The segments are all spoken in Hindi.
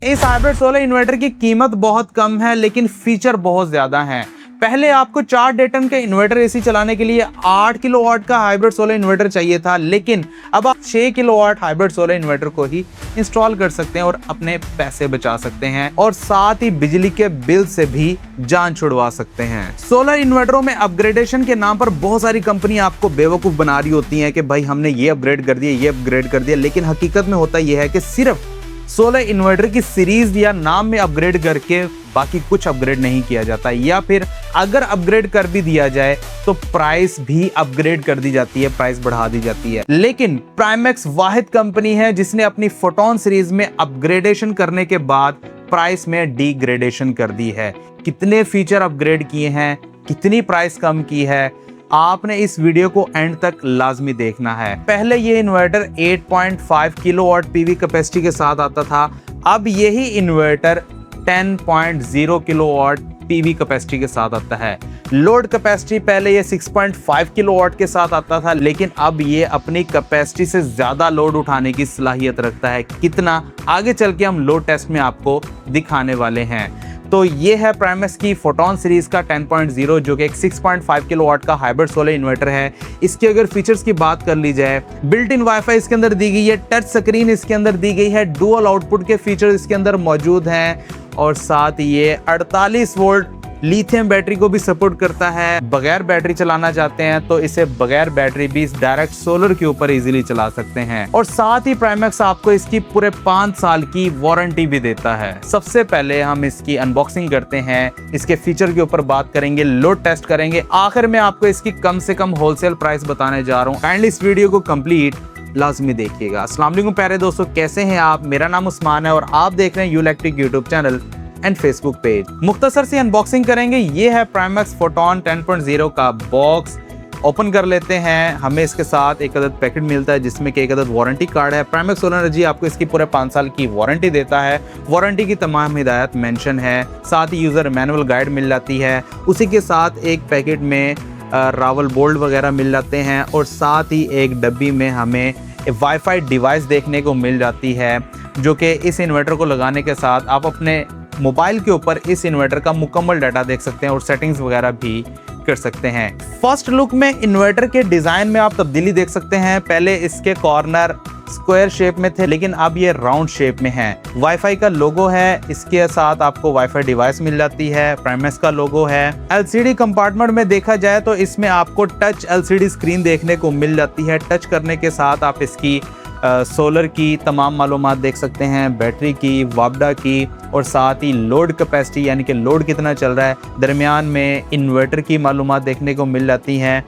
इस हाइब्रिड सोलर इन्वर्टर की कीमत बहुत कम है लेकिन फीचर बहुत ज्यादा हैं। पहले आपको 4 डेटन के इन्वर्टर एसी चलाने के लिए 8 किलोवाट का हाइब्रिड सोलर इन्वर्टर चाहिए था, लेकिन अब आप 6 किलोवाट हाइब्रिड सोलर इन्वर्टर को ही इंस्टॉल कर सकते हैं और अपने पैसे बचा सकते हैं और साथ ही बिजली के बिल से भी जान छुड़वा सकते हैं। सोलर इन्वर्टरों में अपग्रेडेशन के नाम पर बहुत सारी कंपनी आपको बेवकूफ बना रही होती है कि भाई हमने ये अपग्रेड कर दिया, ये अपग्रेड कर दिया, लेकिन हकीकत में होता यह है कि सिर्फ सोलर इन्वर्टर की सीरीज या नाम में अपग्रेड करके बाकी कुछ अपग्रेड नहीं किया जाता, या फिर अगर अपग्रेड कर भी दिया जाए तो प्राइस भी अपग्रेड कर दी जाती है, प्राइस बढ़ा दी जाती है। लेकिन प्राइमैक्स वाहिद कंपनी है जिसने अपनी फोटोन सीरीज में अपग्रेडेशन करने के बाद प्राइस में डिग्रेडेशन कर दी है। कितने फीचर अपग्रेड किए हैं, कितनी प्राइस कम की है, आपने इस वीडियो को एंड तक लाजमी देखना है। पहले ये इन्वर्टर 8.5 किलोवाट पीवी कैपेसिटी के साथ आता था, अब यही इन्वर्टर 10.0 किलोवाट पीवी कैपेसिटी के साथ आता है। लोड कैपेसिटी पहले ये 6.5 किलोवाट के साथ आता था, लेकिन अब ये अपनी कैपेसिटी से ज्यादा लोड उठाने की सलाहियत रखता है। कितना, आगे चल के हम लोड टेस्ट में आपको दिखाने वाले हैं। तो ये है प्राइमैक्स की फोटोन सीरीज का 10.0 जो कि एक 6.5 किलोवाट का हाइब्रिड सोलर इन्वर्टर है। इसके अगर फीचर्स की बात कर ली जाए, बिल्ट इन वाईफाई इसके अंदर दी गई है, टच स्क्रीन इसके अंदर दी गई है, डुअल आउटपुट के फीचर इसके अंदर मौजूद हैं और साथ ये 48 वोल्ट लिथियम बैटरी को भी सपोर्ट करता है। बगैर बैटरी चलाना चाहते हैं तो इसे बगैर बैटरी भी डायरेक्ट सोलर के ऊपर इजीली चला सकते हैं और साथ ही प्राइमैक्स आपको इसकी पूरे 5 साल की वारंटी भी देता है। सबसे पहले हम इसकी अनबॉक्सिंग करते हैं, इसके फीचर के ऊपर बात करेंगे, लोड टेस्ट करेंगे, आखिर में आपको इसकी कम से कम होलसेल प्राइस बताने जा रहा हूँ। काइंडली इस वीडियो को कंप्लीट लाजमी देखिएगा। अस्सलाम वालेकुम प्यारे दोस्तों, कैसे हैं आप? मेरा नाम उस्मान है और आप देख रहे हैं यूलेक्ट्रिक YouTube channel and Facebook page. मुख्तसर से अनबॉक्सिंग करेंगे। ये है प्राइमैक्स फोटोन 10.0 का बॉक्स। ओपन कर लेते हैं। हमें इसके साथ एक अदद पैकेट मिलता है जिसमें कि एक अदद वारंटी कार्ड है। प्राइमैक्स सोलर एनर्जी आपको इसकी पूरे 5 साल की वारंटी देता है। वारंटी की तमाम हिदायत मेंशन है, साथ ही यूज़र मैनुअल गाइड मिल जाती है। उसी के साथ एक पैकेट में रावल बोल्ट वगैरह मिल जाते हैं और साथ ही एक डब्बी में हमें वाईफाई डिवाइस देखने को मिल जाती है, जो कि इस इन्वर्टर को लगाने के साथ आप अपने मोबाइल के ऊपर इस इन्वर्टर का मुकम्मल डाटा देख सकते हैं और सेटिंग्स वगैरह भी कर सकते हैं। फर्स्ट लुक में इन्वर्टर के डिज़ाइन में आप तब्दीली देख सकते हैं। पहले इसके कॉर्नर स्क्वायर शेप में थे लेकिन अब ये राउंड शेप में है। वाईफाई का लोगो है, इसके साथ आपको वाईफाई डिवाइस मिल जाती है। प्राइमैक्स का लोगो है। एलसीडी कंपार्टमेंट में देखा जाए तो इसमें आपको टच एलसीडी स्क्रीन देखने को मिल जाती है। टच करने के साथ आप इसकी सोलर की तमाम मालूमात देख सकते हैं, बैटरी की, वापडा की और साथ ही लोड कैपेसिटी यानी कि लोड कितना चल रहा है। दरमियान में इन्वर्टर की मालूमात देखने को मिल जाती हैं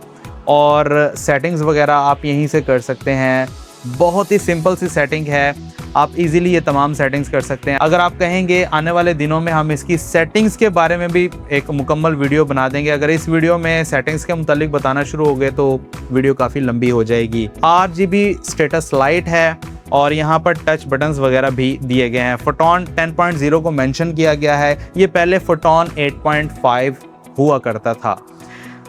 और सेटिंग्स वगैरह आप यहीं से कर सकते हैं। बहुत ही सिंपल सी सेटिंग है, आप इजीली ये तमाम सेटिंग्स कर सकते हैं। अगर आप कहेंगे आने वाले दिनों में हम इसकी सेटिंग्स के बारे में भी एक मुकम्मल वीडियो बना देंगे। अगर इस वीडियो में सेटिंग्स के मुतालिक बताना शुरू हो गए तो वीडियो काफ़ी लंबी हो जाएगी। RGB स्टेटस लाइट है और यहाँ पर टच बटन्स वगैरह भी दिए गए हैं। फोटोन 10.0 को मेंशन किया गया है, ये पहले फोटोन 8.5 हुआ करता था।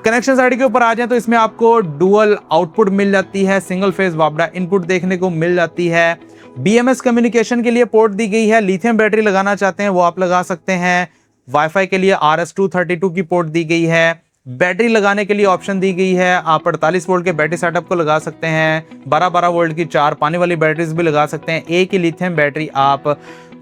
कनेक्शन साइड के ऊपर आ जाए तो इसमें आपको डुअल आउटपुट मिल जाती है, सिंगल फेज वापडा इनपुट देखने को मिल जाती है। BMS कम्युनिकेशन के लिए पोर्ट दी गई है। लिथियम बैटरी लगाना चाहते हैं वो आप लगा सकते हैं। वाईफाई के लिए RS-232 की पोर्ट दी गई है। बैटरी लगाने के लिए ऑप्शन दी गई है, आप 48 वोल्ट के बैटरी सेटअप को लगा सकते हैं। 12-12 वोल्ट की 4 पानी वाली बैटरीज भी लगा सकते हैं। एक ही लिथियम बैटरी आप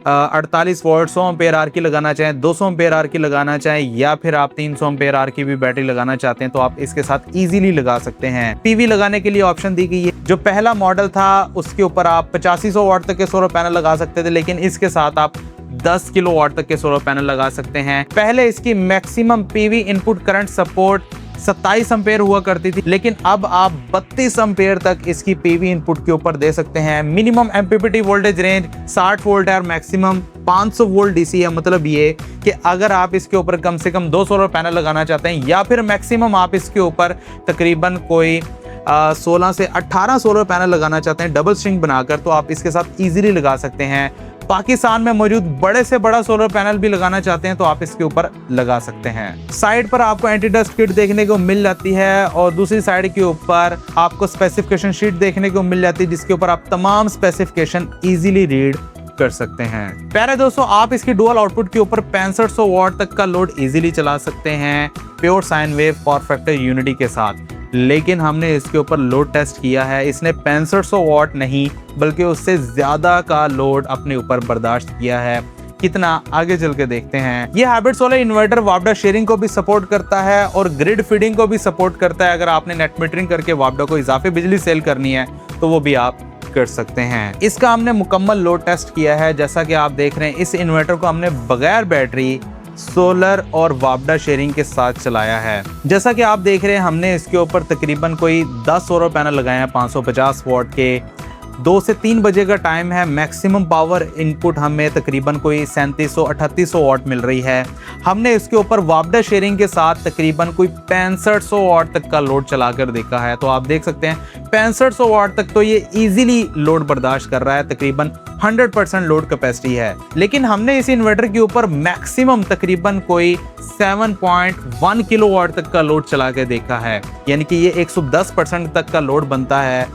48 वोल्ट 100 एम्पेयर आर की लगाना चाहें, 200 एम्पेयर आर की लगाना चाहें या फिर आप 300 एम्पेयर आर की भी बैटरी लगाना चाहते हैं तो आप इसके साथ इजीली लगा सकते हैं। पीवी लगाने के लिए ऑप्शन दी गई है। जो पहला मॉडल था उसके ऊपर आप 8500 वाट तक के सोलर पैनल लगा सकते थे, लेकिन इसके साथ आप 10 किलोवाट तक के सोलर पैनल लगा सकते हैं। पहले इसकी maximum PV input current support 27 ampere हुआ करती थी, लेकिन अब आप 32 एम्पेयर तक इसकी पीवी इनपुट के ऊपर दे सकते हैं। Minimum MPPT voltage range 60 volt है और मैक्सिमम 500 वोल्ट डीसी है। मतलब ये कि अगर आप इसके ऊपर कम से कम 2 सोलर पैनल लगाना चाहते हैं या फिर मैक्सिमम आप इसके ऊपर तकरीबन कोई 16 से 18 सोलर पैनल लगाना चाहते हैं डबल स्ट्रिंग बनाकर, तो आप इसके साथ इजीली लगा सकते हैं। पाकिस्तान में मौजूद बड़े से बड़ा सोलर पैनल भी लगाना चाहते हैं तो आप इसके ऊपर लगा सकते हैं। साइड पर आपको एंटी डस्ट किट देखने को मिल जाती है और दूसरी साइड के ऊपर आपको स्पेसिफिकेशन शीट देखने को मिल जाती है जिसके ऊपर आप तमाम स्पेसिफिकेशन इजीली रीड कर सकते हैं। प्यारे दोस्तों, आप इसकी डुअल आउटपुट के ऊपर 6500 वॉट तक का लोड इजीली चला सकते हैं pure sine wave for factor unity के साथ। लेकिन हमने इसके ऊपर लोड टेस्ट किया है, इसने 6500 वॉट नहीं बल्कि उससे ज्यादा का लोड अपने ऊपर बर्दाश्त किया है। कितना, आगे चल के देखते हैं। ये हाइब्रिड सोलर इन्वर्टर वापडा शेयरिंग को भी सपोर्ट करता है और ग्रिड फीडिंग को भी सपोर्ट करता है। अगर आपने नेट मीटरिंग करके वापडा को इजाफी बिजली सेल करनी है तो वो भी आप कर सकते हैं। इसका हमने मुकम्मल लोड टेस्ट किया है। जैसा कि आप देख रहे हैं, इस इन्वर्टर को हमने बगैर बैटरी, सोलर और वापडा शेयरिंग के साथ चलाया है। जैसा कि आप देख रहे हैं, हमने इसके ऊपर तकरीबन कोई 10 सोलर पैनल लगाए हैं 550 वॉट के। 2 से 3 बजे का टाइम है। मैक्सिमम पावर इनपुट हमें तकरीबन कोई 3700-3800 वॉट मिल रही है। हमने इसके ऊपर वापडा शेयरिंग के साथ तकरीबन कोई 6500 वॉट तक का लोड चलाकर देखा है। तो आप देख सकते हैं 6500 वॉट तक तो ये इजीली लोड बर्दाश्त कर रहा है, तकरीबन 100% लोड कैपेसिटी है। लेकिन हमने इस इन्वर्टर के ऊपर मैक्सिमम तकरीबन कोई 7.1 किलोवाट तक का लोड चला के देखा है, यानी कि ये 110% तक का लोड बनता है।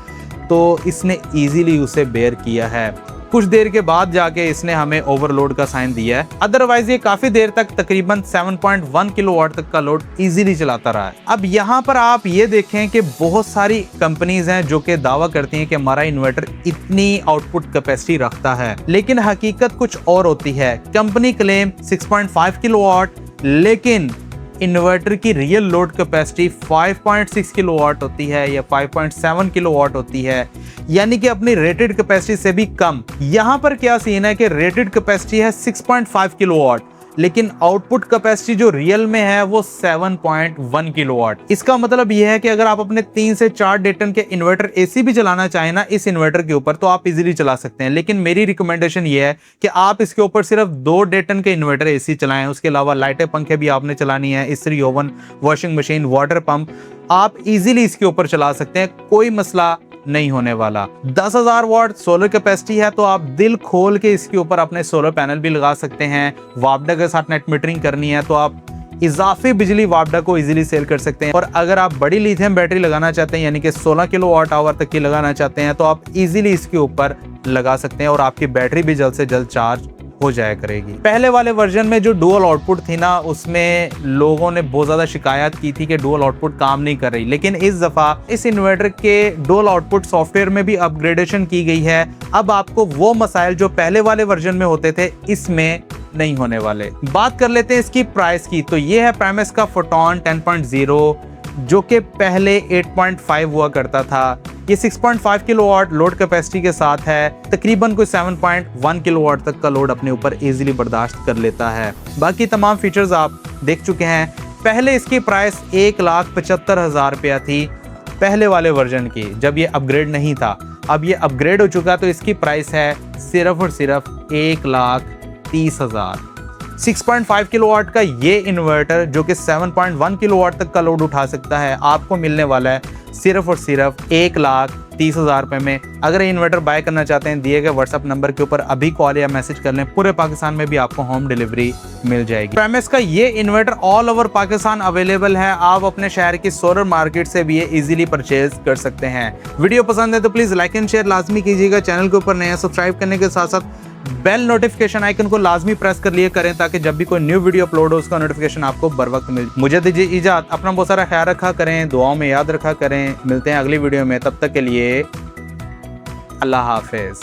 तो इसने इजीली उसे बेयर किया है। कुछ देर के बाद जाके इसने हमें ओवरलोड का साइन दिया है, अदरवाइज ये काफी देर तक तकरीबन 7.1 किलोवाट तक का लोड इजीली चलाता रहा है। अब यहाँ पर आप ये देखें कि बहुत सारी कंपनीज हैं जो कि दावा करती हैं कि हमारा इन्वर्टर इतनी आउटपुट कैपेसिटी रखता है, लेकिन हकीकत कुछ और होती है। कंपनी क्लेम 6.5 किलोवाट, लेकिन इन्वर्टर की रियल लोड कैपेसिटी 5.6 किलोवाट होती है या 5.7 किलोवाट होती है, यानी कि अपनी रेटेड कैपेसिटी से भी कम। यहाँ पर क्या सीन है कि रेटेड कैपेसिटी है 6.5 किलोवाट, लेकिन आउटपुट कैपेसिटी जो रियल में है वो 7.1 किलोवाट। इसका मतलब यह है कि अगर आप अपने 3 से 4 डेटन के इन्वर्टर एसी भी चलाना चाहें ना इस इन्वर्टर के ऊपर, तो आप इजीली चला सकते हैं। लेकिन मेरी रिकमेंडेशन ये है कि आप इसके ऊपर सिर्फ 2 डेटन के इन्वर्टर एसी चलाएं। उसके अलावा लाइटें, पंखे भी आपने चलानी है, इस्त्री, oven, washing machine, water pump आप इजीली इसके ऊपर चला सकते हैं, कोई मसला नहीं होने वाला। 10,000 वॉट सोलर कैपेसिटी है, तो आप दिल खोल के इसके ऊपर अपने सोलर पैनल भी लगा सकते हैं। वापडा के साथ नेट मीटरिंग करनी है तो आप इजाफी बिजली वापडा को इजीली सेल कर सकते हैं। और अगर आप बड़ी लिथियम बैटरी लगाना चाहते हैं, यानी कि 16 किलोवाट आवर तक की लगाना चाहते हैं, तो आप इजीली इसके ऊपर लगा सकते हैं और आपकी बैटरी भी जल्द से जल्द चार्ज हो जाया करेगी। पहले वाले वर्जन में जो डुअल आउटपुट थी ना, उसमें लोगों ने बहुत ज्यादा शिकायत की थी कि डुअल आउटपुट काम नहीं कर रही, लेकिन इस दफा इस इन्वर्टर के डुअल आउटपुट सॉफ्टवेयर में भी अपग्रेडेशन की गई है। अब आपको वो मसाइल जो पहले वाले वर्जन में होते थे इसमें नहीं होने वाले। बात कर लेते हैं इसकी प्राइस की। तो ये है प्राइमस का फोटोन 10.0, जो कि पहले 8.5 हुआ करता था। ये 6.5 किलोवाट लोड कैपेसिटी के साथ है, तकरीबन कोई 7.1 किलोवाट तक का लोड अपने ऊपर इजीली बर्दाश्त कर लेता है। बाकी तमाम फीचर्स आप देख चुके हैं। पहले इसकी प्राइस 1,75,000 रुपया थी पहले वाले वर्जन की, जब ये अपग्रेड नहीं था। अब ये अपग्रेड हो चुका तो इसकी प्राइस है सिर्फ और सिर्फ 1,30,000। 6.5 किलोवाट का ये इन्वर्टर जो कि 7.1 किलोवाट तक का लोड उठा सकता है, आपको मिलने वाला है सिर्फ और सिर्फ 1,30,000 रुपए में। अगर ये इन्वर्टर बाय करना चाहते हैं, दिए गए व्हाट्सएप नंबर के ऊपर अभी कॉल या मैसेज कर लें, पूरे पाकिस्तान में भी आपको होम डिलीवरी मिल जाएगी। प्राइमस का ये inverter all over Pakistan available है। आप अपने शहर की सोलर मार्केट से भी ये इजीली परचेज कर सकते हैं। वीडियो पसंद है तो प्लीज लाइक एंड शेयर लाजमी कीजिएगा। चैनल के ऊपर नया सब्सक्राइब करने के साथ साथ बेल नोटिफिकेशन आइकन को लाजमी प्रेस कर लिए करें, ताकि जब भी कोई न्यू वीडियो अपलोड हो उसका नोटिफिकेशन आपको बर वक्त मिले। मुझे दीजिए इजाज़त, अपना बहुत सारा ख्याल रखा करें, दुआओं में याद रखा करें। मिलते हैं अगली वीडियो में, तब तक के लिए अल्लाह हाफिज।